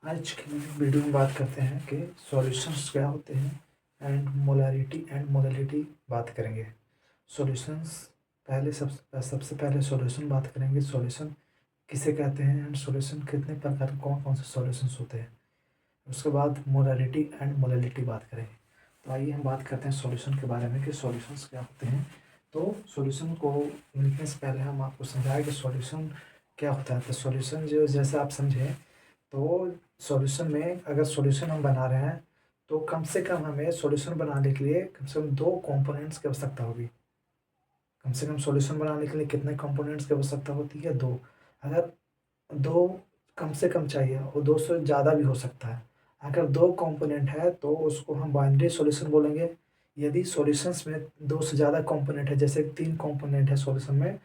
आज की वीडियो में बात करते हैं कि सॉल्यूशंस क्या होते हैं एंड मोलारिटी एंड मोलैलिटी बात करेंगे। सॉल्यूशंस पहले सबसे पहले सॉल्यूशन बात करेंगे। सॉल्यूशन किसे कहते हैं एंड सॉल्यूशन कितने प्रकार कौन कौन से सॉल्यूशंस होते हैं। उसके बाद मोलारिटी एंड मोलैलिटी बात करेंगे। तो आइए हम बात करते हैं सॉल्यूशन के बारे में कि सॉल्यूशंस क्या होते हैं। तो सॉल्यूशन को लिखने से पहले हम आपको समझाएं कि सॉल्यूशन क्या होता है। तो सॉल्यूशन जो जैसे आप समझें, तो सॉल्यूशन में अगर सॉल्यूशन हम बना रहे हैं तो कम से कम हमें सॉल्यूशन बनाने के लिए कम से कम दो कंपोनेंट्स की आवश्यकता होगी। कम से कम सॉल्यूशन बनाने के लिए कितने कंपोनेंट्स की आवश्यकता होती है? दो। अगर दो कम से कम चाहिए और दो से ज़्यादा भी हो सकता है। अगर दो कंपोनेंट है तो उसको हम बाइनरी सॉल्यूशन बोलेंगे। यदि सॉल्यूशंस में दो से ज़्यादा कंपोनेंट है, जैसे तीन कंपोनेंट है सॉल्यूशन में,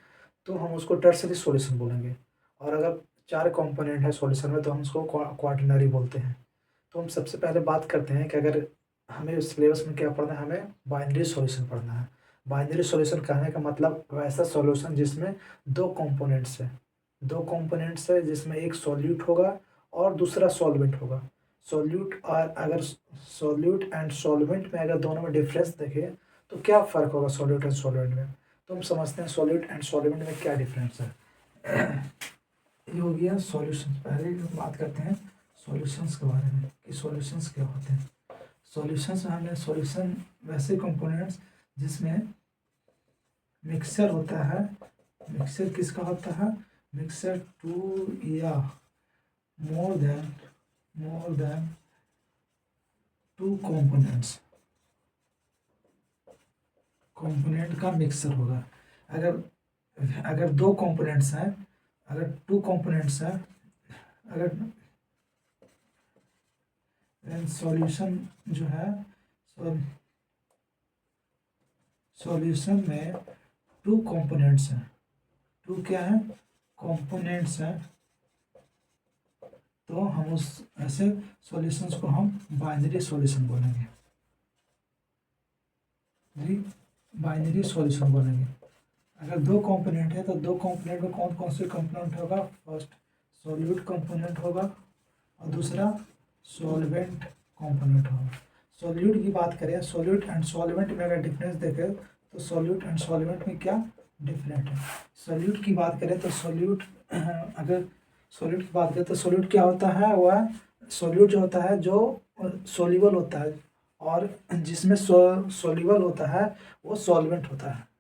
तो हम उसको टर्सरी सॉल्यूशन बोलेंगे। और अगर चार कंपोनेंट है सॉल्यूशन में तो हम उसको क्वाटरनरी बोलते हैं। तो हम सबसे पहले बात करते हैं कि अगर हमें सिलेबस में क्या पढ़ना है, हमें बाइनरी सॉल्यूशन पढ़ना है। बाइनरी सॉल्यूशन कहने का मतलब वैसा सॉल्यूशन जिसमें दो कंपोनेंट्स है। दो कंपोनेंट्स है जिसमें एक सॉल्यूट होगा और दूसरा सॉल्वेंट होगा। सॉल्यूट और अगर सॉल्यूट एंड सॉल्वेंट में अगर दोनों में डिफरेंस देखें तो क्या फ़र्क होगा सॉल्यूट एंड सॉल्वेंट में। तो हम समझते हैं सॉल्यूट एंड सॉल्वेंट में क्या डिफरेंस है। ये हो गया सॉल्यूशन। पहले हम बात करते हैं सॉल्यूशंस के बारे में कि सॉल्यूशंस क्या होते हैं। सॉल्यूशंस में हमने सॉल्यूशन वैसे कंपोनेंट्स जिसमें मिक्सचर होता है। मिक्सचर किसका होता है? मिक्सचर टू या मोर देन टू कंपोनेंट का मिक्सचर होगा। अगर अगर दो कंपोनेंट्स हैं, अगर टू कंपोनेंट्स हैं, अगर सॉल्यूशन जो है सॉल्यूशन में टू कंपोनेंट्स हैं। टू क्या है? कंपोनेंट्स हैं। तो हम उस ऐसे सॉल्यूशंस को हम बाइनरी सॉल्यूशन बोलेंगे। जी, बाइनरी सॉल्यूशन बोलेंगे। अगर दो कंपोनेंट है तो दो कंपोनेंट में कौन कौन से कंपोनेंट होगा? फर्स्ट सॉल्यूट कंपोनेंट होगा और दूसरा सॉल्वेंट कंपोनेंट होगा। सॉल्यूट की बात करें, सॉल्यूट एंड सॉल्वेंट में अगर डिफरेंस देखें तो सॉल्यूट एंड सॉल्वेंट में क्या डिफरेंट है। सॉल्यूट की बात करें तो सॉल्यूट अगर सॉल्यूट की बात करें तो सॉल्यूट क्या होता है? वह सॉल्यूट जो होता है जो सोल्यूबल होता है, और जिसमें सोल्यूबल होता है वो सॉल्वेंट होता है।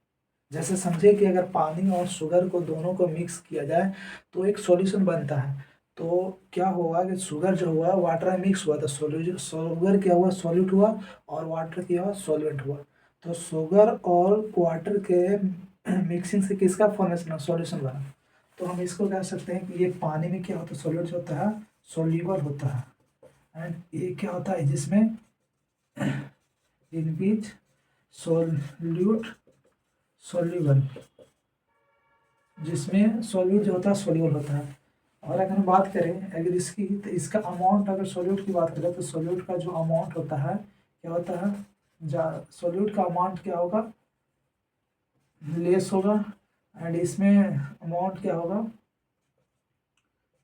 जैसे समझे कि अगर पानी और शुगर को दोनों को मिक्स किया जाए तो एक सॉल्यूशन बनता है। तो क्या हुआ कि शुगर जो हुआ वाटर में मिक्स हुआ, तो शुगर क्या हुआ? सॉल्यूट हुआ, और वाटर क्या हुआ? सॉल्वेंट हुआ। तो शुगर और वाटर के मिक्सिंग से किसका फॉर्मेशन? सॉल्यूशन बना। तो हम इसको कह सकते हैं कि ये पानी में क्या होता है? सॉल्यूट जो होता है सोल्यूबल होता है। एंड ये क्या होता है? जिसमें इन बीच सोल्यूट सोल्यूबल, जिसमें सॉल्यूट जो होता है सोल्यूबल होता है। और अगर हम बात करें अगर इसकी, तो इसका अमाउंट, अगर सॉल्यूट की बात करें तो सॉल्यूट का जो अमाउंट होता है क्या होता है? सॉल्यूट का अमाउंट क्या होगा? लेस होगा। एंड इसमें अमाउंट क्या होगा?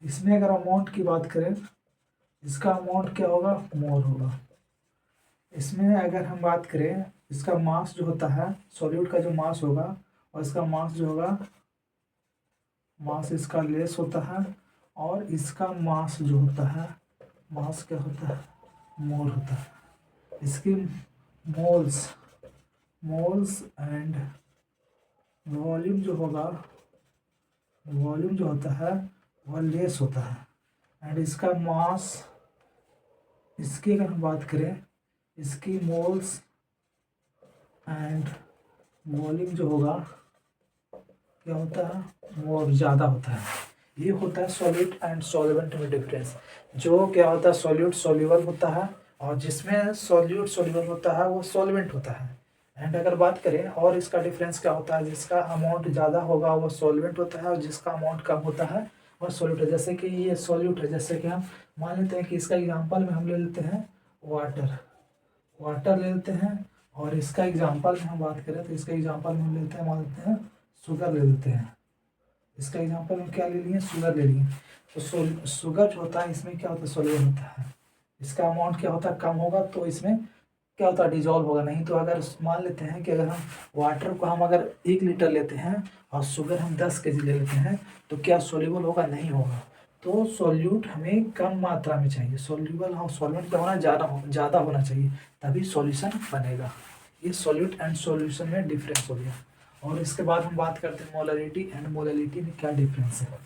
इसमें अगर अमाउंट की बात करें, इसका अमाउंट क्या होगा? मोर होगा। इसमें अगर हम बात करें, इसका मास जो होता है, सॉल्यूट का जो मास होगा और इसका मास जो होगा, मास इसका लेस होता है, और इसका मास जो होता है, मास क्या होता है? मोल होता है। इसकी मोल्स मोल्स एंड वॉल्यूम जो होगा, वॉल्यूम जो होता है वह लेस होता है। एंड इसका मास, इसकी अगर हम बात करें, इसकी मोल्स एंड वॉल्यूम जो होगा क्या होता है? मोर ज़्यादा होता है। ये होता है सॉल्यूट एंड सॉल्वेंट में डिफरेंस। जो क्या होता है? सॉल्यूट सोल्यूबल होता है, और जिसमें सॉल्यूट सोल्यूबल होता है वो सॉल्वेंट होता है। एंड अगर बात करें और इसका डिफरेंस क्या होता है, जिसका अमाउंट ज़्यादा होगा वो सॉल्वेंट होता है, और जिसका अमाउंट कम होता है वह सॉल्यूट है। जैसे कि ये सॉल्यूट है, जैसे कि हम मान लेते हैं कि इसका एग्जाम्पल में हम ले लेते हैं वाटर। वाटर ले लेते हैं, और इसका एग्जाम्पल में हम बात करें तो इसका एग्जाम्पल में हम लेते हैं, मान लेते हैं शुगर ले लेते हैं। इसका एग्जांपल हम क्या ले लिए? शुगर ले लिए। तो शुगर जो होता है इसमें क्या होता है, सोल्यूबल होता है। इसका अमाउंट क्या होता है, कम होगा तो इसमें क्या होता है, डिजॉल्व होगा। नहीं तो अगर मान लेते हैं कि अगर हम वाटर को हम अगर 1 लीटर लेते हैं और शुगर हम 10 kg ले लेते हैं तो क्या सोल्यूबल होगा, नहीं होगा। तो सोल्यूट हमें कम मात्रा में चाहिए, सोल्यूबल हाँ सॉल्वेंट क्या होना, ज़्यादा होना चाहिए, तभी सॉल्यूशन बनेगा। ये सॉल्यूट एंड सॉल्यूशन में डिफरेंस हो गया। और इसके बाद हम बात करते हैं मोलरिटी एंड मोललिटी में क्या डिफरेंस है।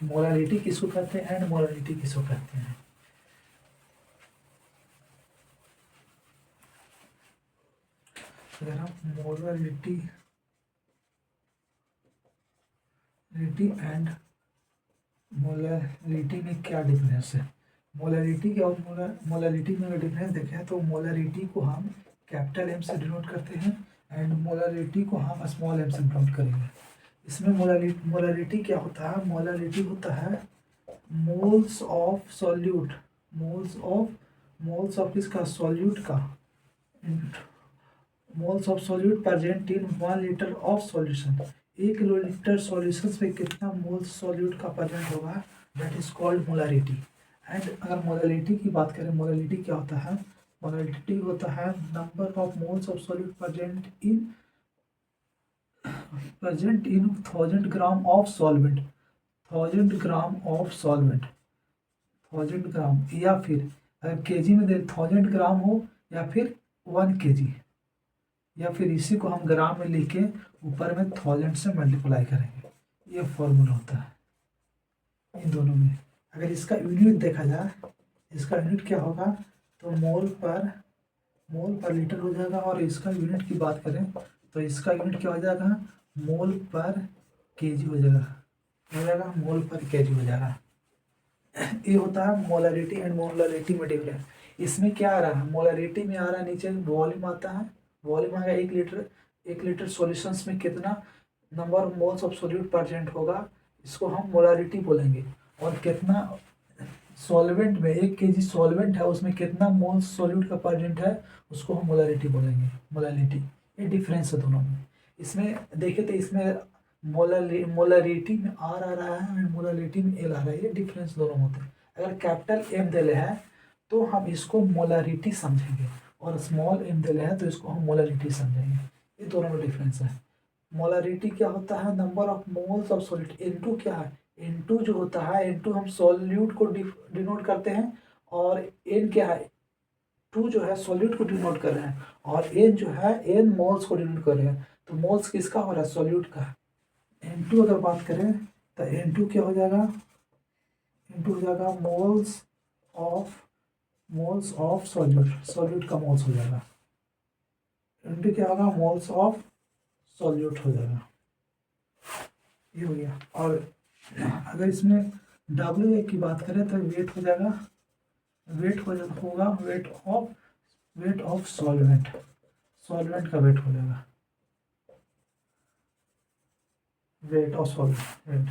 मोलरिटी किसको कहते हैं एंड मोललिटी किसको कहते हैं। अगर हम मोलरिटी एंड मोलरिटी में क्या डिफरेंस है, मोलरिटी के और मोलरिटी में अगर डिफरेंस देखें तो मोलरिटी को हम कैपिटल एम से डिनोट करते हैं एंड मोलरिटी को हम स्मॉल एम से डिनोट करेंगे। इसमें मोलरिटी क्या होता है, मोलरिटी होता है moles of solute, moles of किसका, सॉल्यूट का, moles of solute present in 1 litre of solution. 1 litre solution में कितना मोल्स सॉल्यूट का प्रेजेंट होगा, that is called molarity. And अगर मोलरिटी की बात करें, मोलरिटी क्या होता है, मोलरिटी होता है number of moles of solute present in 1000 gram of solvent, 1000 ग्राम, या फिर अगर केजी में दे 1000 ग्राम हो या फिर 1 kg, या फिर इसी को हम ग्राम में लिख के ऊपर में 1000 से मल्टीप्लाई करेंगे। ये फॉर्मूला होता है इन दोनों में। अगर इसका यूनिट देखा जाए, इसका यूनिट क्या होगा, तो मोल पर लीटर हो जाएगा। और इसका यूनिट की बात करें तो इसका यूनिट क्या हो जाएगा, मोल पर केजी हो जाएगा, मोल पर केजी हो जाएगा। ये होता है मोलरिटी एंड मोलरिटी में डिफरेंस। इसमें क्या आ रहा है, मोलरिटी में आ रहा है नीचे वॉल्यूम आता है, वॉल्यूम आ गया 1 लीटर सॉल्यूशंस में कितना number of moles of solute present होगा, इसको हम मोलरिटी बोलेंगे। और कितना सॉल्वेंट में 1 kg सॉल्वेंट है उसमें कितना मोल्स सॉल्यूट का प्रेजेंट है, उसको हम मोलरिटी बोलेंगे, मोलरिटी। ये डिफरेंस है दोनों में। इसमें देखे तो इसमें मोलरिटी में आर आ रहा है और मोलरिटी में एल आ रहा है, ये डिफरेंस दोनों होते हैं। अगर कैपिटल एम दिले है तो हम इसको मोलरिटी समझेंगे, और स्मॉल एम दिले है तो इसको हम मोलरिटी समझेंगे। ये दोनों में डिफरेंस है। मोलरिटी क्या होता है, number of moles of solute. Into क्या है, इनटू जो होता है, इनटू हम सॉल्यूट को डिनोट करते हैं, और एन क्या है, टू जो है सॉल्यूट को डिनोट कर रहे हैं, और एन जो है एन मोल्स को डिनोट कर रहे हैं। तो मोल्स किसका हो रहा है, सॉल्यूट का। N2 अगर बात करें तो N2 क्या हो जाएगा, N2 हो जाएगा मोल्स ऑफ सॉल्यूट का मोल्स हो जाएगा। N2 क्या होगा, मोल्स ऑफ सॉल्यूट हो जाएगा। ये हो गया। और अगर इसमें W की बात करें तो वेट हो जाएगा, वेट ऑफ सॉल्वेंट का वेट हो जाएगा, वेट ऑफ सॉल्वेंट।